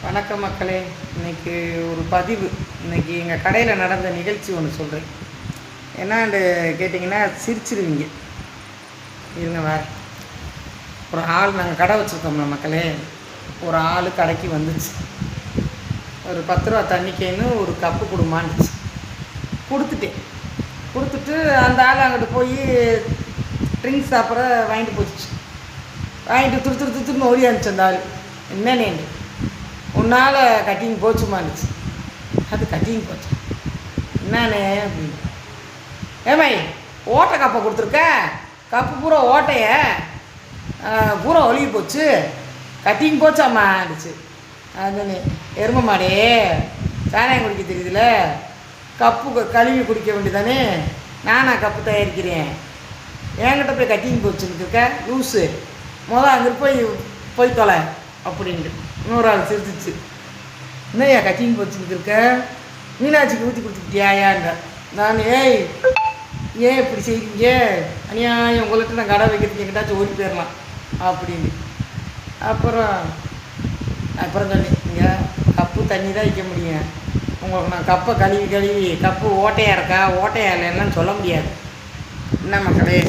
வணக்கம் மக்களே. இன்றைக்கி ஒரு பதிவு. இன்றைக்கி எங்கள் கடையில் நடந்த நிகழ்ச்சி ஒன்று சொல்கிறேன். என்னான்னு கேட்டிங்கன்னா சிரிச்சிருவீங்க. இருங்க வேறு ஒரு ஆள், நாங்கள் கடை வச்சுருக்கோம்ல மக்களே, ஒரு ஆள் கடைக்கு வந்துச்சு. ஒரு 10 ரூபா தண்ணிக்கேன்னு ஒரு கப்பு கொடுமான்னுச்சு. கொடுத்துட்டு அந்த ஆள் அங்கிட்டு போய் ட்ரிங்க்ஸ் சாப்பிட்ற வாங்கிட்டு போச்சு. வாங்கிட்டு துருத்துன்னு ஓடி அனுப்பிச்சு. அந்த ஆள் என்னன்னு, உன்னால் கட்டிங் போச்சுமானுச்சு. அது கட்டிங் போச்சு என்னானே அப்படின்னு. ஏமாய் ஓட்டை கப்பை கொடுத்துருக்க, கப்பு பூரா ஓட்டைய பூரா ஒழுகி போச்சு, கட்டிங் போச்சாம்மா இருந்துச்சு. அதுன்னு எரும மாடே, சாராயம் குடிக்க தெரியுதுல, கப்பு கழுவி குடிக்க வேண்டியதானே, நானா கப்பு தயாரிக்கிறேன், என்கிட்ட போய் கட்டிங் போச்சுன்னு இருக்க லூஸு, அங்கே போய் தொலை அப்படின்ட்டு. இன்னொரு ஆள் சிரிச்சிச்சு. என்னையா கட்டிங் போச்சுன்னு இருக்க, மீனாட்சிக்கு ஊற்றி கொடுத்துக்கிட்டியாயான்ற. நான் ஏன் இப்படி செய்வீங்க, அநியாயம், உங்கள்கிட்ட நான் கடை வைக்கிறதுக்கு எங்கிட்டாச்சும் ஓடி போயிடலாம் அப்படின்னு. அப்புறம் சொன்னேன், இங்கே கப்பு தண்ணி தான் வைக்க முடியும், உங்களுக்கு நான் கப்பை கழுவி கப்பு ஓட்டையாக இருக்கா ஓட்டையா இல்லைன்னு சொல்ல முடியாது. என்ன மக்களே,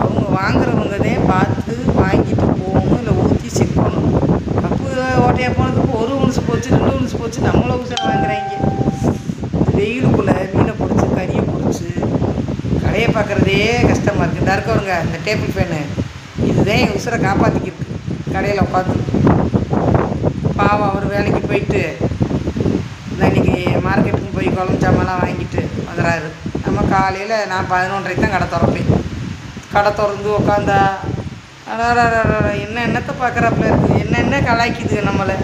அவங்க வாங்குறவங்க தான் பார்த்து வாங்கிட்டு போகணும், இல்லை ஊற்றி செக் பண்ணணும். கப்பு ஓட்டையாக போனதுக்கு 1 ஒன்ஸ் போச்சு 2 ஒன்ஸ் போச்சு, நம்மளை உசரை வாங்குறாங்க. வெயிலுக்குள்ளே மீனை பிடிச்சி கறியை பிடிச்சி கடையை பார்க்குறதே கஷ்டமாக இருக்குது. இந்த இருக்கவங்க இந்த டேபிள் ஃபேனு இதுதான் என் உசுரை காப்பாற்றிக்கிட்டு கடையில் உட்காந்து. பாவம் அவர் வேலைக்கு போயிட்டு இன்றைக்கி மார்க்கெட்டுக்கு போய் குழம்பு சாமான்லாம் வாங்கிட்டு வந்துடுறாரு. நம்ம காலையில் நான் 11:30 தான் கடை திறப்பேன். கடை திறந்து உக்காந்தா என்னத்தை பார்க்குறாப்புல இருக்குது, என்ன கலாய்க்குது நம்மளை.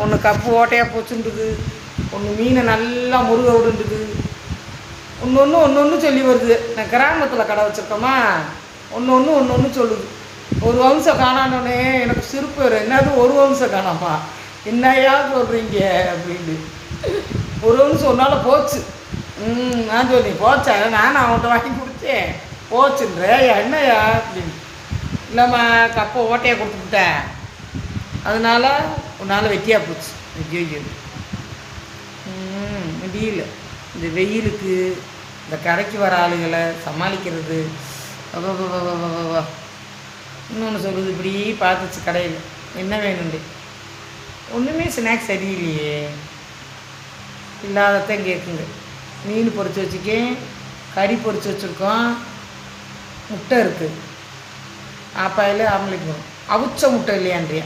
ஒன்று கப்பு ஓட்டையாக போச்சுன்றது, ஒன்று மீனை நல்லா முருக விடுன்றது, ஒன்று சொல்லி வருது. நான் கிராமத்தில் கடை வச்சுருக்கோமா, ஒன்று சொல்லுது. ஒரு வம்சம் காணானோடனே எனக்கு சிரிப்பு வரும். என்னது ஒரு வம்சம் காணாமா, என்னையா சொல்கிறீங்க அப்படின்னு. ஒரு வம்சம் ஒன்றால் போச்சு. நான் சொல்லி போச்சா, நானும் அவன்கிட்ட வாங்கி கொடுத்தேன், போச்சுன்ற என்னையா அப்படின்னு. இல்லைம்மா கப்பை ஓட்டையை கொடுத்துக்கிட்டேன், அதனால் உன்னால் வெட்டியாக போச்சு. ஐயோ முடியல, இந்த வெயிலுக்கு இந்த கடைக்கு வர ஆளுகளை சமாளிக்கிறது. இன்னொன்று சொல்லுது, இப்படி பார்த்துச்சு கடையில் என்ன வேணுண்டு, ஒன்றுமே ஸ்நாக்ஸ் சரியில்லையே, இல்லாததான் கேட்குங்க. மீன் பொரிச்சு வச்சுக்கேன், கறி பொரிச்சு வச்சுருக்கோம், முட்டை இருக்குது, ஆப்பாயில் ஆம்லேட் வரும், அவிச்ச முட்டை இல்லையான்றியா.